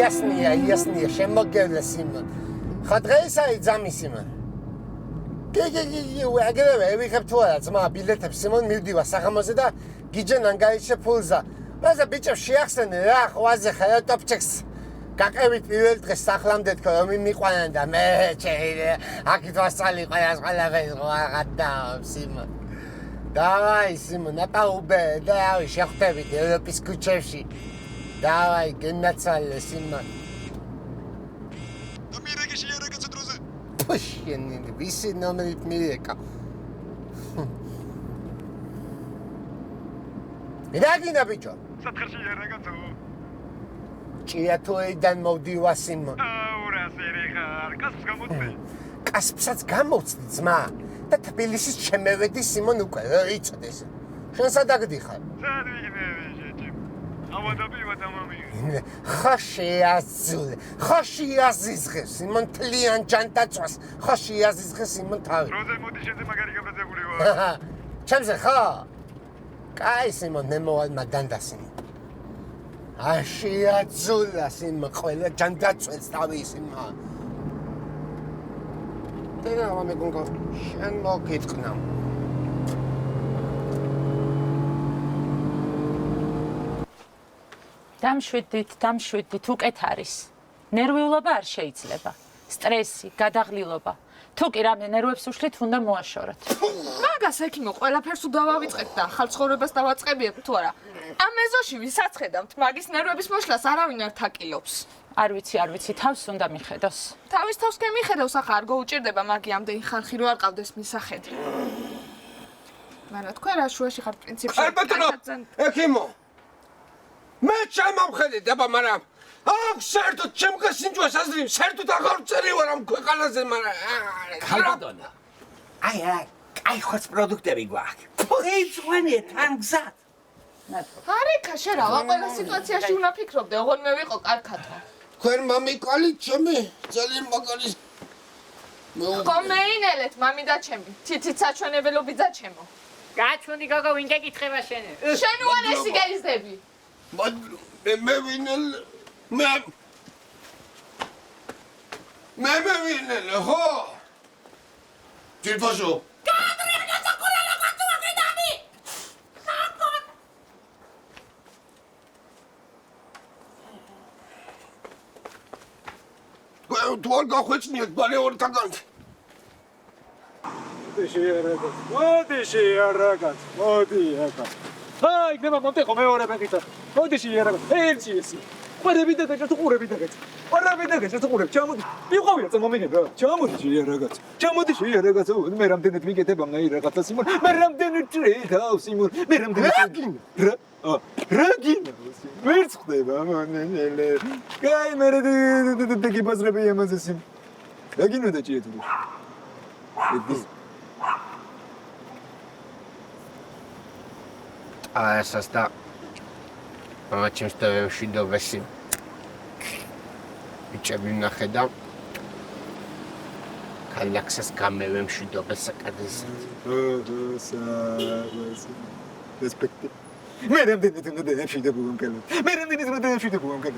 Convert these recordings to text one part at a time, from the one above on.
იასნია, შემოგევლე სიმონ. ხა დღეს არის ძამი სიმონ. აგერევე ვიღებ თუ არა ძმა ბილეთებს სიმონ მივდივარ საღამოზე და გიჯენან გაიჩე ფულზა. მაზე ბიჭებს შეახსენე რა ხვაზე ხა ტოპჩექს. გაკევით პირველ დღეს სახლამდე თქო რომ მიყვანან და მე აქეთ ვასწალი ყველაფერს ვაღადა სიმონ. დავაი სიმონ, აპაუბე და ავი შეხვდებით ევროპის ქუჩებში. დავაი გენაცვალე სიმონ. და მირეკი შეერეკა დროზე. Pusheni, visi номерით მირეკა. მირაგინა ბიჭო. სათხარში შეერეკა თუ. ჭიათოიდან მოვდივა სიმონ. აურა სერეხარ, კასს გამოწდი. კასსაც გამოვწდი ძმა და თბილისის შემევედი სიმონ უკვე იცოდეს. შენ სად აგდიხარ? სად ვიგნები შეჭი. ავადაბივა დამამი. ხოში აზიზღე სიმონ თლიან ჯანტაწვას ხოში აზიზღე სიმონ თავი. დროზე მოდი შეძე მაგარი გაბრაზებული ვარ. ჩემზე ხო? კაი სიმონ ნემოალმა დანდასინი. აშიაძულა სიმონ ყველა ჯანტაწვეს თავი სიმონ. და მამეკონკო შენ მოგიტყნა. დამშვიდით, უკეთ არის. ნერვიულობა არ შეიძლება. სტრესი, გადაღლილობა. თუ კი რამე ნერვებს უშლით, უნდა მოაშოროთ. მაგას ექიმო, ყველაფერს უდავავიწყებთ და ახალ ცხოვრებას დავაწყებიებთ თუ არა? ამ ეზოში ვისაც ხედავთ, მაგის ნერვების მოშლას არავინ არ თაკილობს. არ ვიცი, თავს უნდა მიხედოს. თავის თავს გემიხედავს, ახლა არ გოუჭირდება მაგი ამდენი ხალხი რო არ ყავდეს მისახედი. მაგრამ თქვენ რა შუაში ხართ პრინციპში? ექიმო. მე ჩამავხედე დაბა, მაგრამ აქ საერთოდ ჩემგასინჯვას აზრი, საერთოდ აღარ წერი ვარ ამ ქვეყანაზე, მაგრამ ხალბატონა. აი ხოც პროდუქტები გვაქვს. ფუღიძვენე თან გზად. არიქა შენ რა ყველა სიტუაციაში უნდა ფიქრობდე, ოღონდ მე ვიყო კარქათო. თქვენ მამიკალი ჩემი ძალიან მაგარი კომეინელეთ მამი და ჩემი, თითით საჩვენებელობი და ჩემო. გაჩვენი გოგო ვინ გეკითხება შენ? შენ უანესი გაიზდები. მე ვინელ მე ვინელ ხო? ჯილფაშო თუ არ გახვეწნიათ ბალეორთაგან. მოდი აკა. აი, იქნება მომტეხო მეორე ფეხითა. მოდი შეერაგოთ. ერთი ესი. ყურები და გაჭერთ ყურები და გაჭერთ. ყურები და გაჭერთ ყურები. ჩამოდი. მიყავია წამომიგება. ჩამოდი შეერაგოთ. ჩამოდი შეერაგოთ. მე რამდენად მიგეთება მე რაღაცა სიმონ. მე რამდენად ტრეიდავ სიმონ. მე რამდენად რაგინა. ვერც ხდება მონენელე. კაი მე დეგი ბაზრები ამაზე სიმონ. რაგინა და ჭიეთული. ესას და ჩემს თავში დობესი ბიჭები ნახე და კალაქსას გამევემში დობესაკადეს რესპექტი მე რამდენიც უნდა დაფშიდებულობ კალო მე რამდენიც უნდა დაფშიდებულობ კალო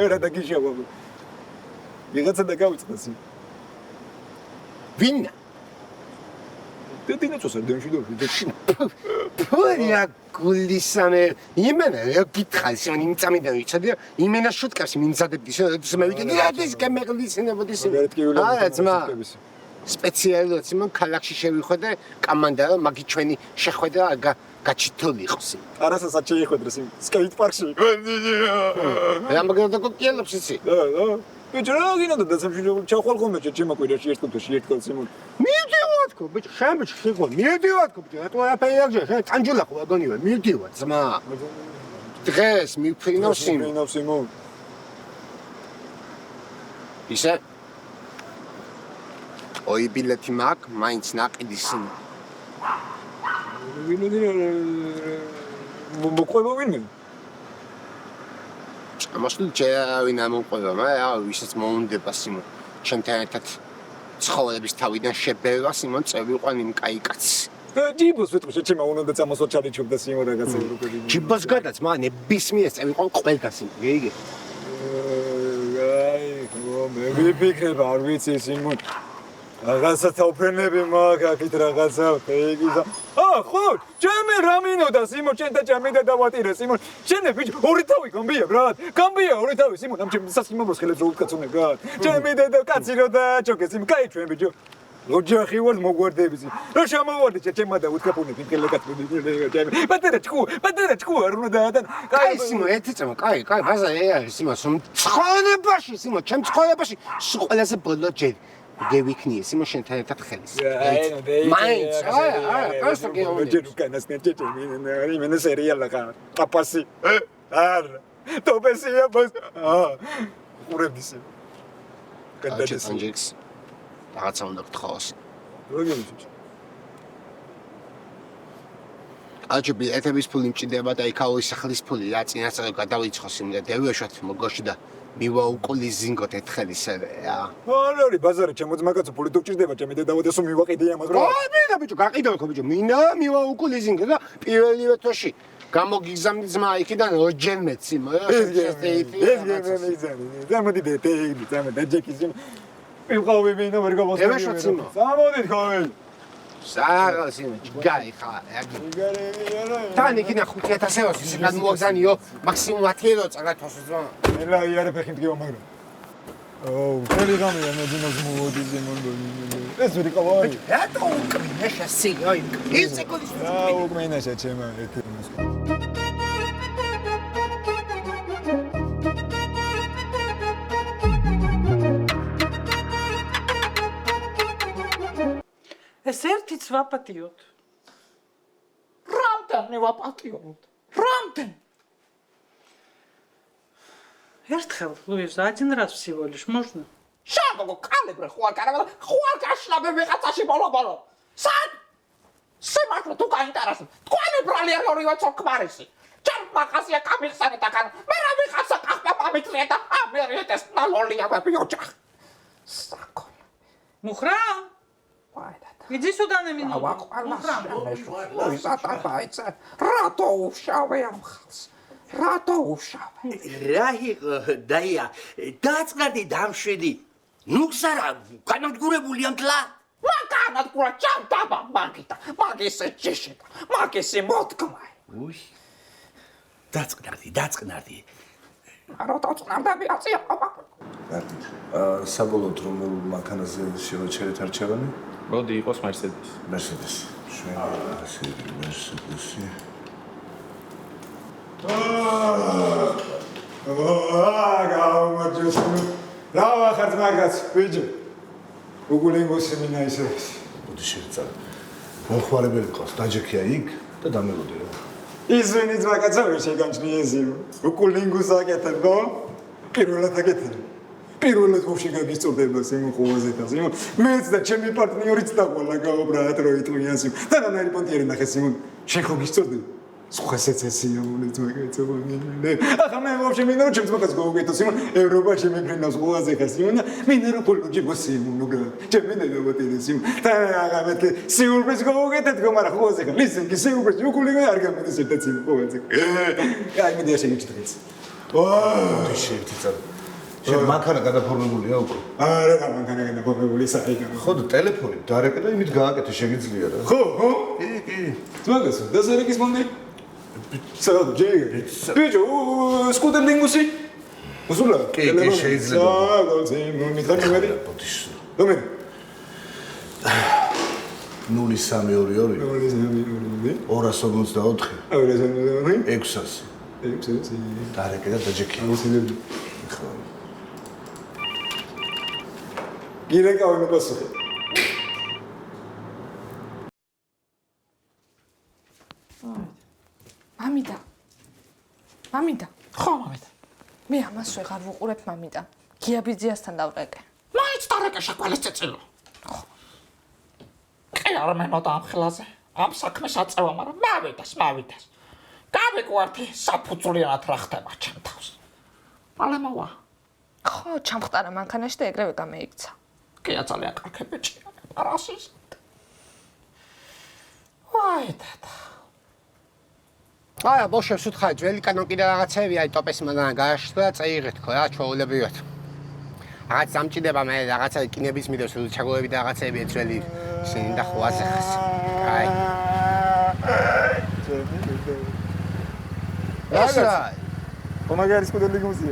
რა დაგიშავა ვიღაცა და გავიწყდეს ვინა Tătinețul să dăm și doi. Păi, culisane, imena, eu gitral, să ne înțelegem de aici, de imena șutca, să ne înțelegem de să mă uite, de ce că merg de sine, de sine. Ah, mă. Special, ți mă calacși și uite, comandă, magichweni, și uite, gacitoli, xosi. Ara să ce e hodrăsim. Skate park și. Am gândit că el lăpsiți. Da, da. Deci, răgina de să fie ce acolo cum merge, ce mă cuida și ești cu și ești cu Simon. Mildivatko, bici, șam bici, știgo, mildivatko, bici, tu ai pe el, știi, Angela cu agoniva, mildivat, zma. Dres, mi prinau Simon. Ise? Oi bileti mag, mainz naq idisin. Მოყვება ვინმე? ამასულ ვინ ამოყვება, ვისაც მოუნდება სიმონ. ჩემთან ერთად ცხოვრების თავიდან შებევა სიმონ წევიყვან იმ კაი კაცს. ჯიბოს ვეთქო შეჩემა უნდა წამოსვა ჩარიჩობდა სიმონ რაღაცა როგორი. ჯიბოს გადაც მან ნებისმიერ წევიყვან ყველგან სიმონ. გიგე. მე ვიფიქრებ არ ვიცი სიმონ რაღაცა თოფენები მაქვს აქეთ რაღაცა ფეიგიზა ხო ჩემი რამინო და სიმონ ჩემ და ჩემი და დავატირე სიმონ ჩემი ბიჭო ორი თავი გამბია ბრატ გამბია ორი თავი სიმონ ამ ჩემს სასიმონოს ხელებს რო უკაცუნე ბრატ ჩემი და კაცი რო და ჩოკე სიმონ კაი ჩვენ ბიჭო ოჯახი ვარ მოგვარდები რო შემოვარდი ჩემმა და უთქაფუნები კელეკატები ჩემი პატარა ჭკუ არ უნდა და კაი სიმონ ერთი წამო კაი ბაზა არის სიმონ ცხოვრებაში სიმონ ჩემ ცხოვრებაში ყველაზე ბოლო ჯერ გევიქნიე სიმონ შენთან ერთად ხელის მაინც просто ჯერ უკანას ნეჭეჭე მე სერიალა ხარ პაპასი არ ტოპესია ბოს ყურებდის კანდიდატს რაღაცა უნდა გთხოვოს როგორ ვიცი აჯიბი ეთების ფული მჭირდება და იქაო ისახლის ფული რა წინასწარ გადავიცხოს იმ და დევიშვათ მოგოში და მივაუყლიზინგოთ ერთხელისევე რა არა ბაზარი ჩემო ძმაკაცო ფული თუ გჭირდება ჩემი დედა და სულ მივაყიდე ამას რა მინდა ბიჭო გაყიდო ხო ბიჭო მინდა მივაუყლიზინგო და პირველივე თვეში გამოგიგზავნი ძმა იქიდან როჯერ მეცი ზამოდი დაჯექიზ მიყავი მინდა ვერ გამოსწორდი სამოდით ხომ საღალს იმ ჯგარი ხარ თან იქიდან 5000 ევროს ის გადმოგზანიო მაქსიმუმ 10 ეურო წაგათოს ძმა ელა იარე ფეხი მდგება მაგრამ ველი გამია მე ძინავს მოვოდი ზემონდონი ეს ვერი ყავარი რატო უკმინაშა სიგო ის ეკოდის უკმინაშა ჩემო ერთი ეს ერთიც ვაპატიოთ. რამდენი ვაპატიოთ? რამდენი? ერთხელ ლუიზ один раз всего лишь можно. შაგო კალებრე ხوار კარავა ხوار გაშლაბე ვიღაცაში ბოლო. სად? სიმართლე თუ გაინტერესებს. თქვენი ბრალი არ ორივე წოქმარისი. ჩემ მაღაზია გამიხსენე და კან. მე რა ვიღაცა ყახბა მომიწია და ამერიტეს ნალოლია ბიოჯახ. საკო. Мухрам. ვაიდა. Иди сюда на минуту. რატო უშავე ამ ხალხს? რატო უშავე? რა იყო დაია დაწყდი დამშვიდი ნუ გზარა განადგურებული ამ თლა მაგანადგურა ჩამტაბა მაგიტა მაგის ჭიშიტა მაგის მოთქმა უი დაწყნარდი არა დაწყნარდი აცია საბოლოოდ რომელ მანქანაზე შევაჩერეთ არჩევანი? მოდი იყოს Mercedes. Mercedes. Mercedes. გაუმარჯოს. რა ვახართ მაგაც, ბიჭო. უგულინგოს მინა ისეს. მოდი შეწარ. მოხვალებელი ყავს, დაჯექია იქ და დამელოდი რა. ისინი ძმაკაცო ვერ შეგამჩნიე უგულინგოს აკეთებო? პირველად აკეთებ. პირველად ხوفში გაგიწოდება სიმონ ხუაზეთას. სიმონ მეც და ჩემი პარტნიორიც დაგვალა გაუბრალად რო იტყვიან სიმონ. თანანაირი პონტიერი ნახე სიმონ. შენ ხო გიწოდე? სხვა სეცესია მონეთ მაგაცო მე. ახლა მე ხوفში მინდა რომ ჩემს მაგას გავუკეთო სიმონ. ევროპაში მიფრინავს ხუაზეთას სიმონ. მინდა რომ პოლოჯი გოსიმონ უგა. ჩემი ნებოტირი სიმონ. და აღამეთ სიურპრიზ გავუკეთეთ გო მაგრამ ხუაზეთა. ლისენ კი სიურპრიზ უკულინგო არ გამედეს ერთად სიმონ ხუაზეთ. აი მე შეგვიჭდეთ. მოდი შეწარ. შენ მანქანა გადაფორმებულია უკვე? არა, მანქანა გადაფორმებული საერთოდ. ხო და ტელეფონი დარეკე და იმით გააკეთე შეგიძლია რა. ხო. კი. ძმაკაცო, დასერეკის მომდი. საერთოდ ჯეიგე. ბიჭო, სკუტერ ლინგუსი? უსულა? კი, შეიძლება. გოლზე, მომიტანი მე. ბოდიშ. რომელი? 0322 254. 254 600. 600. დარეკე და დაჯექი. ხო. გირეკავი მეკასუხე. მამიდა. ხო მამიდა. მე ამას ვეღარ ვუყურებ მამიდა. გიაბიძიასთან დავრეკე. მაინც დარეკე შეკვალეს წეწილო. კი არა მე ნოტა ამ ხელაზე. ამ საქმეს აწევა, მაგრამ მავიდას. გავიკვართი საფუძვლიანად რა ხდება ჩემ თავს. მალე მოვა. ხო, ჩამხტარა მანქანაში და ეგრევე გამეიქცა. კი ძალიან კარგი ბიჭია. არასის. ვაიდა. აი, ბოშებს უთხარი, ძველი კანონ კიდე რაღაცები, აი ტოპეს მაგან გააშლა და წაიღეთ ხო რა, ჩაოლებრივად. რაღაც სამჭირდება მე რაღაცა კინების მიდევს ჩაგოლები და რაღაცები ეცველი ისინი და ხვაზე ხას. აი. რა? Pomagari scuderli così.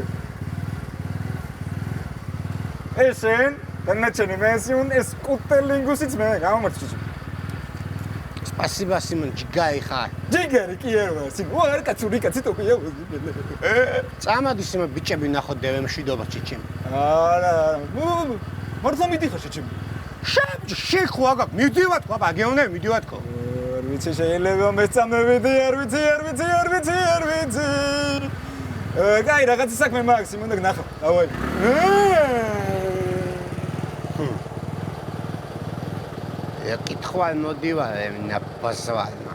Esen, dannačeni mesi un eskuterlingusic me, გამომარჩიჭი. Спасибо, Симон, ჯიგარი ხარ. ჯიგარი კი არ ვარ, Სიმონ. ვარ კაცური კაცი თქია. წამოდი Სიმონ, ბიჭები ნახო დევემშვიდობა ჩიჩიმ. არა, მართლა მიდიხარ ჩიჩიმ. შეხო აგა, მიდივად ხო, აგეონე, მიდივად ხო. არ ვიცი შეიძლება მეწამევიდი, არ ვიცი. კაი, რაღაცა საქმე მაქვს, Სიმონ და ნახო. დავაი. კითხვა მოდივარ ნაპასვალმა.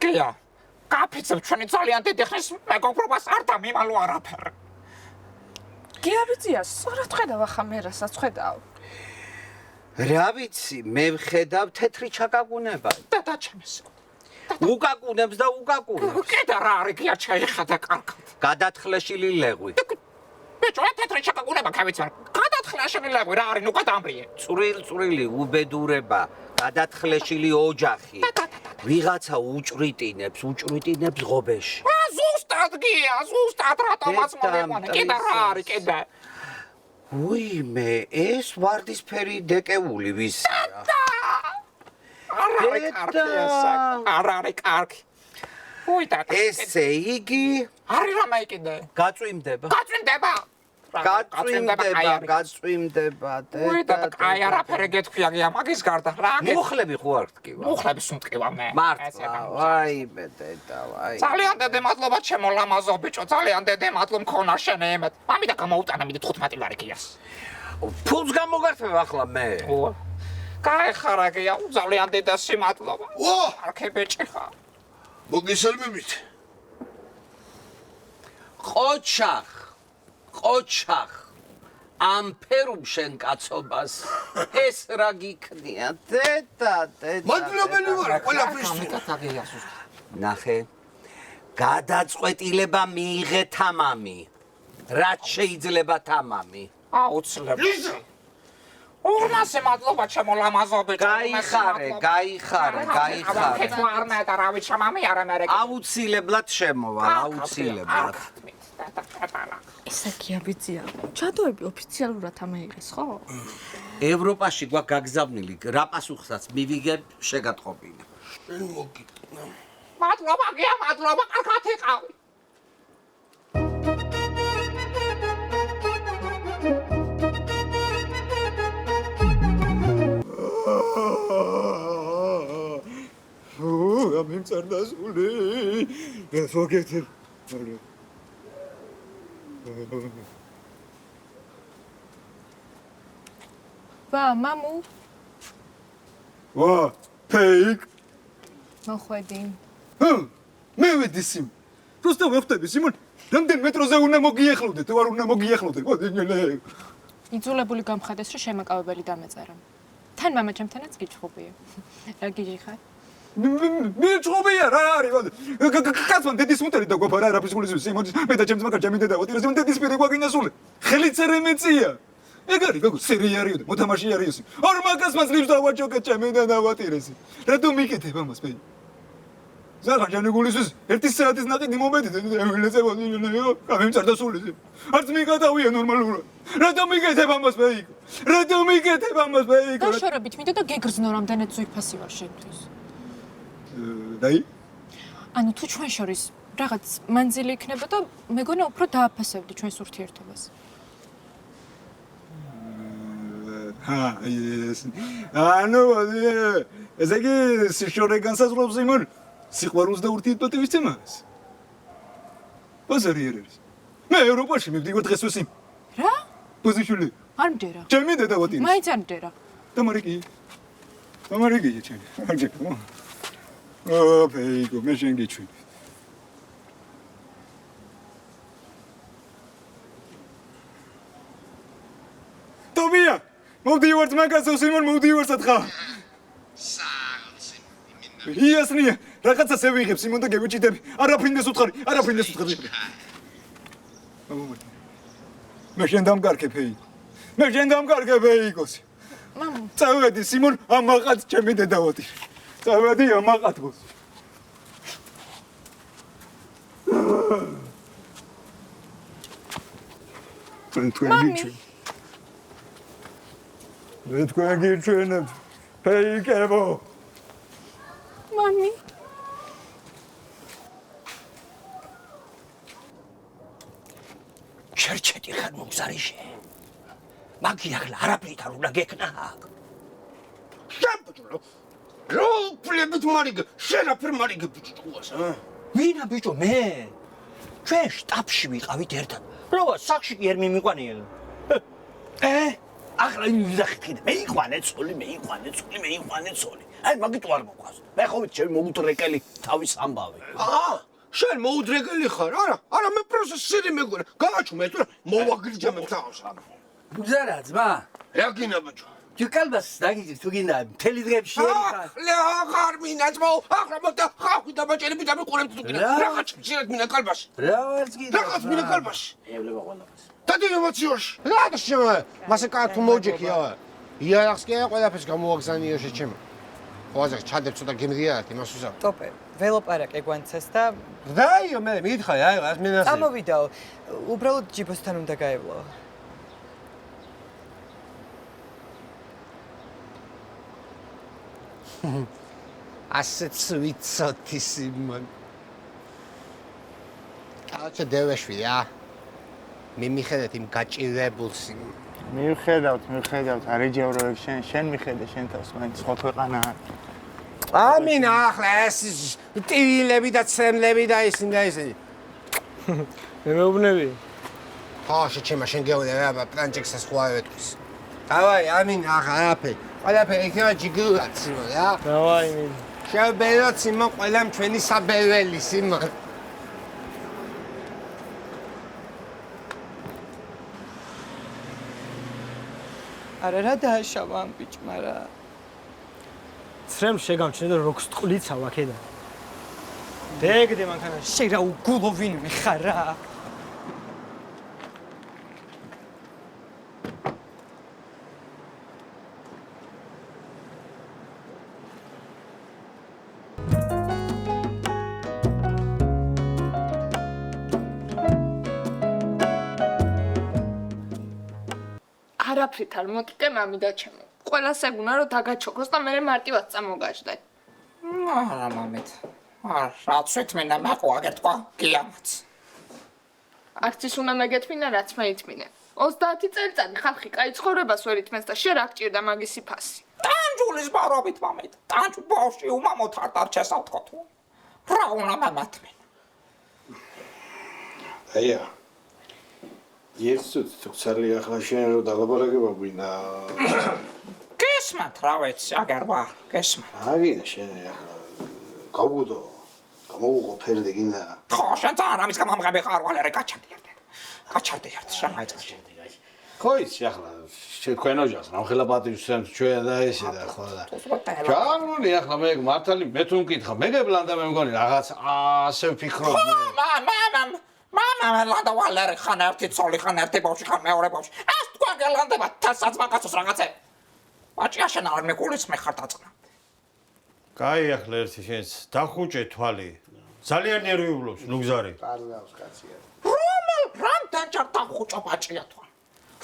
გია, კაფეცებ ჩვენი ძალიან დიდი ხნის მეგობრობას არ დამიმალო არაფერი. გია ვიცია, სწორად ხედავ ახლა მე რასაც ხედავ. რა ვიცი, მე ვხედავ თეთრი ჩაკაკუნება. დადაჩემეს. უკაკუნებს და უკაკუნებს. კიდე რა არის გია ჩაიხადა კარგად. გადათხლეშილი ლეღვი. ბიჭო, თეთრი ჩაკაკუნება გავიცარ. გადათხლეშილი ლეღვი რა არის, ნუ გადამრიე. წვრილ-წვრილი უბედურება, გადათხლეშილი ოჯახი. ვიღაცა უჭრიტინებს ღობეში. ზუსტად გია, ზუსტად რატომაც მომიყვანე. კიდე რა არის, კიდე. უიმე, ეს ვარდისფერი დეკეული ვისია. არ არის კარგი. უი და ესე იგი არის რამე კიდე. გაწვიმდება. გაწვიმდება. უი და კაი არაფერი გეთქვია გია მაგის გარდა. რა მუხლები ხო არ გტკივა? მუხლების უმტკივა მე. მართლა, ვაიმე დედა, ვაი. ძალიან დიდი მადლობა ჩემო ლამაზო ბიჭო, ძალიან დიდი მადლობა მქონა შენ ემეთ. მამიდა გამოუტანა მიდე 15 ლარი გიას. ფულს გამოგართებ ახლა მე. კაი ხარა გია, ძალიან დიდი სიმადლობა. ო! არქე ბიჭი ხარ. მოგესალმებით. ყოჩახ ამ ფერუმ შენ კაცობას ეს რა გიქნია დედა მადლობელი ვარ ყველაფრისთვის. ნახე გადაწყვეტილება მიიღე თამამი რაც შეიძლება თამამი აუცილებლად ორმასე მადლობა ჩემო ლამაზო ბიჭო. გაიხარე არ და რა ვიცი მამი არა მე აუცილებლად შემოვალ აუცილებლად ესა გია ვიცია. ჩადოები ოფიციალურად ამაიღეს, ხო? ევროპაში გვაქვს გაგზავნილი რა პასუხსაც მივიგებ შეგატყობინე. მადლობა გია, მადლობა, კარგად იყავი. ამიმწარდა სული. გოგეთებ. მამუ. ფეიქ. მოხვედი. მე ვედი Სიმონ. просто ვხვდები Სიმონ. რამდენ მეტროზე უნდა მოგიახლოდე, თუ არ უნდა მოგიახლოდე. იძულებული გამხადეს, რომ შემაკავებელი დამეწერა. თან მამა ჩემთანაც გიჩხუბია. რა გიჟიხარ? მე ჩხუბია რა არის? კაცმან დედის მუტერი და გვაფარა რა ფისკულის Სიმონის მე და ჩემს მაგარ ჩემი დედა ვატირე Სიმონ დედის პირი გვაგინასული. ხელიც არემეწია. ეგ არის გოგო სერიარიო და მოთამაშე არისი. არ მაგასმაც ლიფს დავაჭოკე ჩემი და დავატირესი. რატომ მიკეთებ ამას მე? ზაღარ ჯანეგულისთვის 1 საათის ნაყიდი მომედი და ელეცებოდი გამიმწარდა სული. არც მიგატავია ნორმალურად. რატომ მიკეთებ ამას მე? დაშორებით მინდა და გეგრძნო რამდენად ზույფასი ვარ შენთვის. დაი? ანუ თუ ჩვენ შორის რაღაც მანძილი იქნება და მეგონა უფრო დააფასებდი ჩვენს ურთიერთობას. ანუ ესე იგი სიშორე განსაზღვრავს იმან სიყვარულს და ურთიერთობებს ვიცემას. ბაზარი არის. მე ევროპაში მივდივარ დღესვე იმ. რა? პოზიციული. არ მდერა. ჩემი დედა ვატირე. მაინც არ მდერა. დამარიკი ჩემი. არ ჯეკო. ფეიგო მე შენ გიჩვი. ტობია მოვდივართ მაგასო Სიმონ მოვდივართ სათხა. იასნია რაღაცას ევიღებ სიმონ და გევიჭიდები. არაფრინდეს უთხარი, არაფრინდეს უთხარი. მე შენ დამკარგებ ეიკო. მე შენ დამკარგებ ეიკოსი. წავედი სიმონ ამაყად ჩემი დედავოდი. წავედი ამაყად ბოს. მე თქვენ გიჩვენებ. ეიკებო. მამი. ჩერჩეთი ხარ მოგზარიშე. მაგი ახლა არაფრით არ უნდა გეკნა. შაბჭო. რო პლებით მარიგ, შენ აფერ მარიგ ბიჭყუას, ვინა ბიჭო მე? ჩვენ შტაბში ვიყავით ერთად. რა სახში კი არ მიმიყვანიელ. ახლა ვიზახით, მეიყვანე ცოლი. აი მაგით არ მოყვას. მე ხოვით ჩემი მოუდრეკელი თავის ამბავი. შენ მოუდრეკელი ხარ? არა, მე პროცესირი მეგონა. გააჩუმე თუ მოვაგრიჯამებ თავს. ბუზარა ძმა. რა გინდა ბიჭო? Tu kalbas dagis tu gina მთელი დღეები შეერიხარ. ახლა მინაც მო ახლა მოთა ხავი და ბაჭერები და მიყურებ თუ გინდა. რაღაც შეიძლება მინა კალბაში. რა ვარც გინდა. რაღაც მინა კალბაში. ევლება ყველაფერს. დადი ემოციაში. რა შემა მასე კარტუ მოჯექია. იარახს კი ყველაფერს გამოვაგზავნიო შეჩემო. ოზა ჩადებ ცოტა გემრიათ იმას უზავ. ტოპე, ველოპარაკე გვანცეს და დაიო მე მითხარი აი რას მინასე. წამოვიდაო. უბრალოდ ჯიბოსთან უნდა გაევლო. ასეც ვიცოთი სიმონ. აჩა დევეშვი რა. მე მიხედეთ იმ გაჭირებულ სიმონ. მიხედავთ, არეჯევროებ შენ მიხედე შენ თავს, მაინც სხვა ქვეყანა არ. ამინა ახლა ეს ტივილები და ცემლები და ისინი და ისინი. მე მეუბნები. ხო, შეჩემა შენ გეუნე რა პლანჭექსას ხო ავეთქვის. დავაი, ამინა ახლა არაფერი. ყველაფერი იქნება ჯიგრურად სიმონ რა. დავაი მინ. შევბეროთ სიმონ ყველამ ჩვენი საბერველი სიმონ. არა რა დააშავა ამ ბიჭმა რა. ცრემ შეგამჩნე და როგს ტყლიცავ აქედან. დეგდე მანქანაში. შენ რა უგულო ვინმე ხარ რა. არაფრით არ მოკიდე მამი და ჩემო. ყველას ეგუნა რომ დაგაჩოქოს და მე მარტივად წამოგაждდე. არა მამეთ. რაც ვეთმენა მაყო აგერთყვა გიამაც. არც ის უნდა მეგეთმინა რაც მე ითმინე. 30 წელიწადი ხალხი კაი ცხოვრებას ვერ ითმენს და შენ რა გჭირდა მაგისი ფასი. ტანჯულის ბარობით მამეთ. ტანჯუ ბავშვი უმამო თარტარ ჩესავთქო თუ. რა უნდა მამათმენ. აია. ერთსუთ თქცალი ახლა შენ რო დალაპარაკება გვინდა. გესმათ რა ვიცი, აგერვა, გესმათ. აგინდა შენ ახლა გავგუდო. გამოვუყო ფერდი გინდა. ხო, შენ ძალიან ამის გამამღები ხარ, ვალერე გაჩარდი ერთ. გაჩარდი ერთ, შენ მაიწყდი. ხო იცი ახლა თქვენ ოჯახს რამხელა პატივისცემთ ჩვენ და ესე და ხო და. ჯანმრული ახლა მე მართალი მე თუ მკითხა, მე გებლანდა მე მგონი რაღაც ასე ვფიქრობ მე. მამა ლანდა ვალერე ხან ერთი ცოლი ხან ერთი ბავშვი ხან მეორე ბავშვი. ეს თქვენ გელანდება თასაც მაგაცოს რაღაცე. ბაჭია შენ არ მეკულისმე ხარ დაწყნა. კაი ახლა ერთი შენს დახუჭე თვალი. ძალიან ნერვიულობს ნუგზარი. კარნავს კაცია. რამდენ ჯერ დახუჭა ბაჭია თვალი.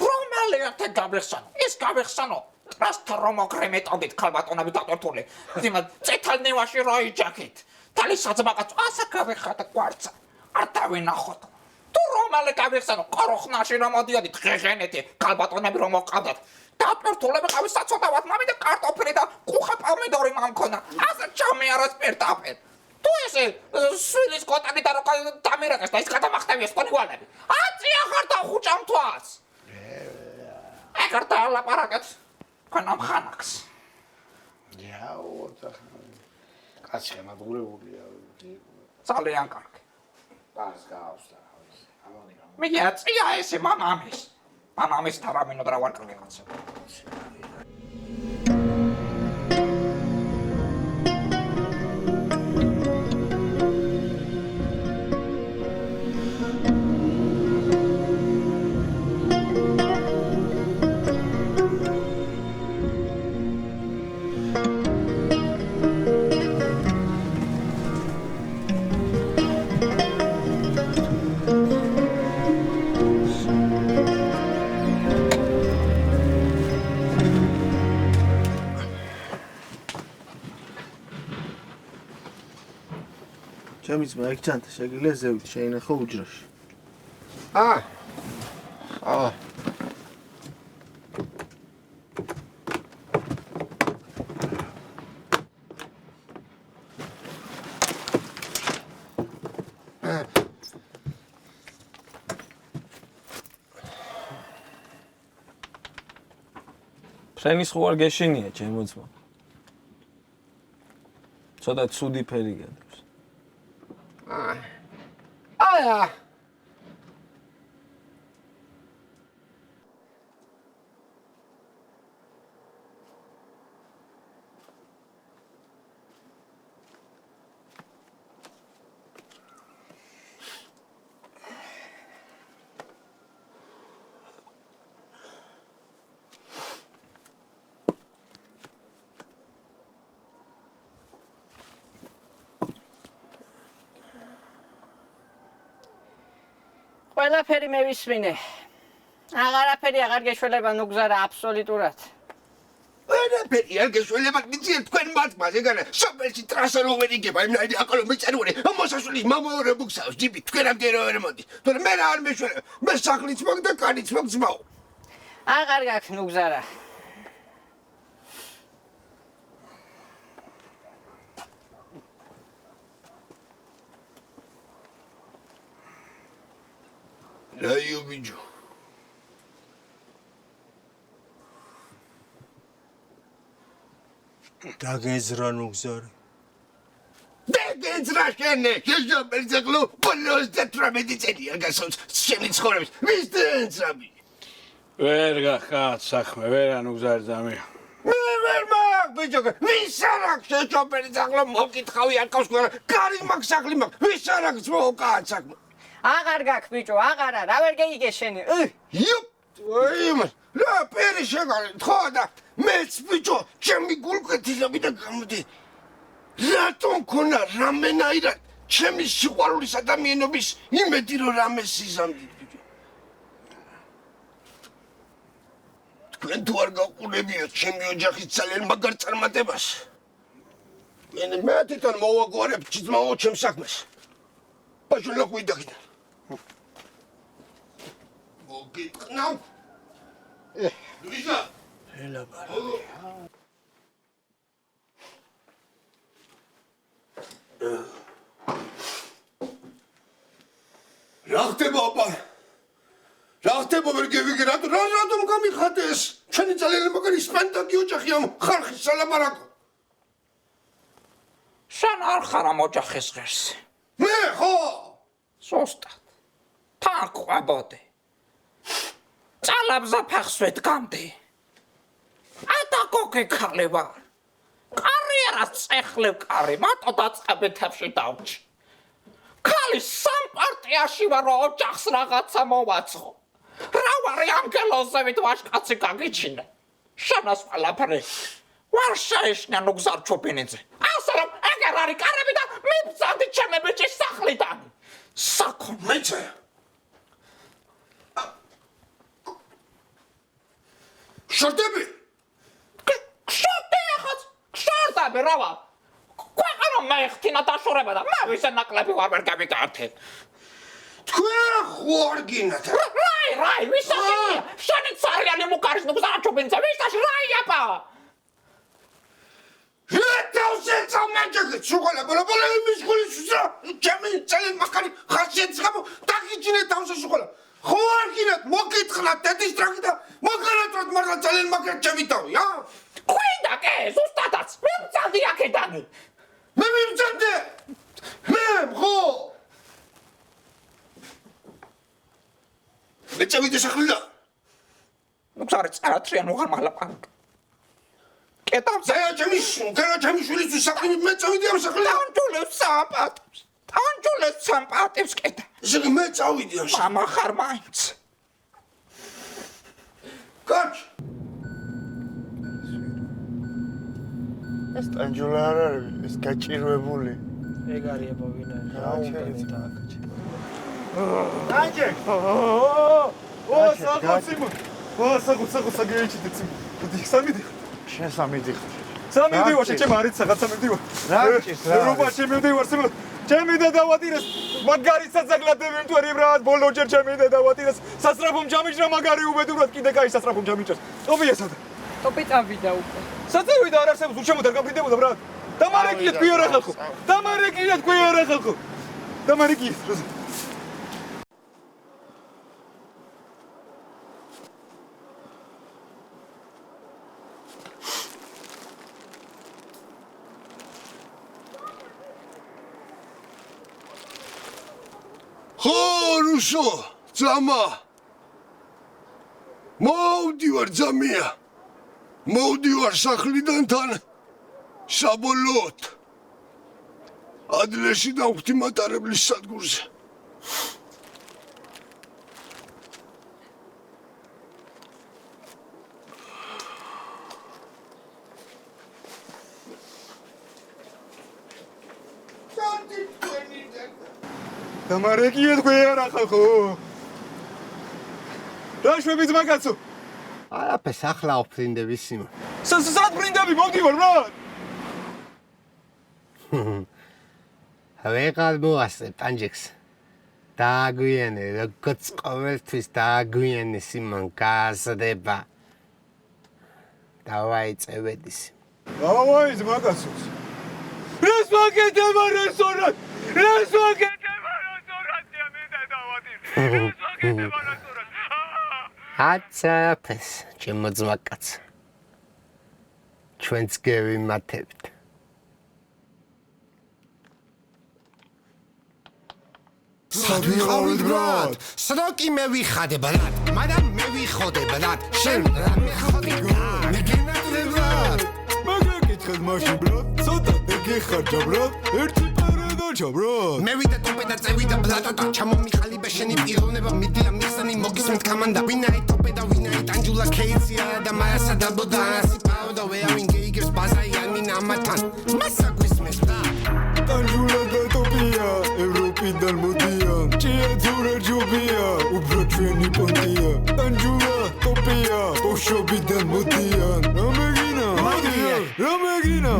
რომელი ერთი გავიხსანო? ის გავიხსანო. ტრასტ რომოგრე მეტოდით ქალბატონები დატვირთული. ძიმა წითალნევაში როიჯაკით. თალისაცბაკაც ასა გავიხატა კვარცა. არ დავინახოთ. თუ რომელი გავიხსანო? ყოროხნაში რომ მოდიოდით ღეღენეთი ქალბატონები რომ მოყავდათ. დატვირთულები ყავის საწოდავად მამი და კარტოფილი და კუხა პომიდორი მამქონა. ასე ჩამიაროს პირდაპირ. თუ ესე სულის კოტანი და როკა დამირაკეს და ის გადამახტევია სპონივალები. აწია ხარ დახუჭამ თვალს. ეგარ დალაპარაკეთ. ქონამ ხანაკს. იაო, კაცი მადღურებულია. ძალიან კარგი. ბას გავს და ამონი. მე აწია ესე მამამის. მამამის თამამინო და ვარ კარგი კაცი. ჩემი ძმა ეგ ჯანთა შეგიძლია ზევით შეინახო უჯრაში. ფრენის ხო არ გეშინია ჩემო ძმა. ცოტა ცუდი ფერი გადავს. აია ყველაფერი მევისმინე. აღარაფერი აღარ გეშველება ნუგზარა აბსოლუტურად. ყველაფერი არ გეშველება მიწიერ თქვენ მათმას ეგანა სოფელში ტრასა რო ვერიგება იმნაირი აკალო მეწარული მოსასვლის მამაო ბუქსავს ჯიპი თქვენ ამგერო ვერ მოდი თორე მე რა არ მეშველება მე სახლიც მოგ და კანიც მოგ ძმაო აღარ გაქვს ნუგზარა. რაიო ბიჯო დაგეზრა ნუგზარი. დაგეზრა შენე შეშობერცეკლო 58 წელია გასავს შენი ცხოვრების ვის დენცამი ვერ გახათ საქმე ვერ ანუგზარი ძამი მე ვერ მაგ ბიჯო ვის არაკ შეშობერცეკლო მოკითხავი არ ყავს კარი მაგ სახლი მაგ ვის არაკ ძმოუკაც საქმე აღარ გაქვს ბიჭო, აღარა, რა ვერ გეიგე შენი. იუპ, იმას, რა პერი შეგარი, ხო და მეც ბიჭო, ჩემი გულკვეთილები და გამოდი. რატომ ქონა რამენაირად ჩემი სიყვარულის ადამიანობის იმედი რომ რამე სიზამდი ბიჭო. თქვენ თუ არ გაყურებიათ ჩემი ოჯახის ძალიან მაგარ წარმატებას. მე თვითონ მოვაგვარებ ძმაო ჩემ საქმეს. ბაჟო ყვიდაგინა. Now. Luisa. Ela bara. Rachte baba. Rachte baba gevigi radom gamixades. Cheni ძალიან მაგარი სპენტაკი ოჯახია ხალხის სალაპარაკო. შენ არ ხარ ამ ოჯახის ღირსი. მე ხო? ზუსტად. თან ყვაბოდე. წალაბზა ფახს ვეთგამდი. ატაკოკე ხალე ვარ. კარიერას წეხლებ კარი, მარტო დაწყებითებში დავჭი. ხალი სამ პარტიაში ვარ, ოჯახს რაღაცა მოვაწყო. რა ვარი ანგელოზებით ვაშკაცი გაგიჩინე. შენას ყველაფერი ვარ შეიშნა ნუგზარ ჩოპინიძე. ასე რომ ეგერ არის კარები და მიბძანდი ჩემი ბიჭის სახლიდან. საკონ მეცე შორტები შორტები რავა ქვეყანა მეხთინა დაშორება და მე ვისე ნაკლები ვარ ვერ გავიკართე თქვენ ხوار გინათ რაი ვისაშია შენი ცარიანი მუკარის ნუგზარჩობინცა ვისაში რაიაპა რეთავსე წამაჯაკი ჩუყალა ბოლბოლე მისხულის ზა ჩემი წელი მაკარი ხასიათს გამო დაგიჯინე თავზე შუყალა ხوار გინათ მოკითხლა დედის ტრაკი და მოკარატროთ მაგრამ ძალიან მაკარ ჩემი თავი ყვიდა კე ზუსტადაც მიბძანდი აქედანი მე მიბძანდი მე ხო მე წავიდე სახლიდან ნუგზარი წარატრიან უღარ მალაპარაკ კეთავსა ჩემი შვილისთვის საქმე მე წავიდე ამ სახლიდან თანჯულებს სამპატებს კეთა ესე იგი მე წავიდე ამ სახლიდან მამა ხარ მაინც კაც ეს ტანჯულა არ არის ეს გაჭირვებული ეგ არის აბავინა რა უნდა დააკაჩე დაჭე ო საგოციმ ო საგოცაგეიჩით სამიდი შენ სამიდი სამივდივარ ჩემ არის რაღაც სამივდივარ რა ჭის რა რობა შემივდივარ ჩემი და დავატირეს მაგარი საცაკლადები მტვერი ბრად ბოლოჯერ ჩემი და დავატირეს სასწრაფო ჯამიჭრა მაგარი უბედურად კიდე კაი სასწრაფო ჯამიჭრას ტოპია სადა ტოპი წავიდა უკვე საწევიდა არ არსებობს უშემოდ არ გაფრინდებოდა ბრად დამარეკია თქვი არა ხალხო დამარეკია თქვი არა ხალხო დამარეკია ხო რუსო ძამა მოვდივარ ძამია მოვდივარ სახლიდან თან საბოლოოდ ადლერში დავხვდი მატარებლის სადგურზე დამარეკია თქვი არა ხალხო რა შვები ძმა კაცო არაფერს ახლა ვფრინდები სიმონ სად ფრინდები მოვდივარ ბრат ვეღარ მოასწრე პანჯექს დააგვიანე როგორც ყოველთვის დააგვიანე სიმონ გაზრდება დავაიწევედის დავაი ძმა კაცო რას ვაკეთება რესტორან რას ვაკეთება რესტორან მე დავატირ რას ვაკეთება რესტორან აცაფეს ჩემო ძმა კაცო ჩვენც გევიმათებთ სად ვიყავით ბრატ? სროკი მე ვიხადე ბრატ, მაგრამ მე ვიხოდე ბრატ. შენ რა მეხოდი გა? მიგინატრე ბრატ. მაგრამ კითხეთ მაშინ ბრატ, ცოტა ეგეხარჯა ბრატ, ერთი პარადაჩა ბრატ. მე ვიდა ტოპე და წევიდა ბრატო, ჩამომიხალიბე შენი პიროვნება, მიდია მიხსანი მოგისმენთ კამანდა. ვინაი ტოპე და ვინაი ტანჯულა ქეიცია და მარასა დაბოდა ასი პაოდა ვეავინ გეიგებს ბაზაი ამინა ამათან. მასა გვისმენთ და ტანჯულა და ტოპია, ევროპიდან მოდიან. ჭიათურა ჯობია, უფრო ჩვენი პონტია. ტანჯულა, ტოპია, ბავშვობიდან მოდიან. რამეგინა? რამეგინა?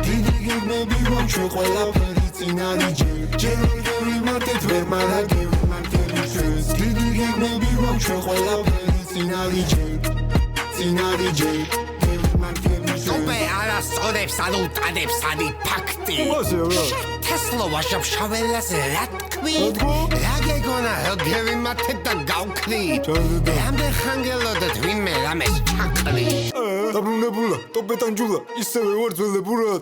დიდი გეგმები გვაქვს ყველაფერი წინარიჯე. ჯერ ვიმართეთ ვერ მარაგები მარტელი ჩვენს. დიდი გეგმები გვაქვს ყველაფერი წინარიჯე. წინარიჯე. ტოპე არასწორებს არ უტანებს ანი ფაქტი. თესლოვა შავშაველაზე რა თქვი? რა გეგონა რა გევიმართეთ და გავქრით? რამდენ ხანგელოდეთ ვინმე რამეს ჩაკრი? დაბრუნებულა, ტოპე ტანჯულა, ისევე ვარ ძველებურად.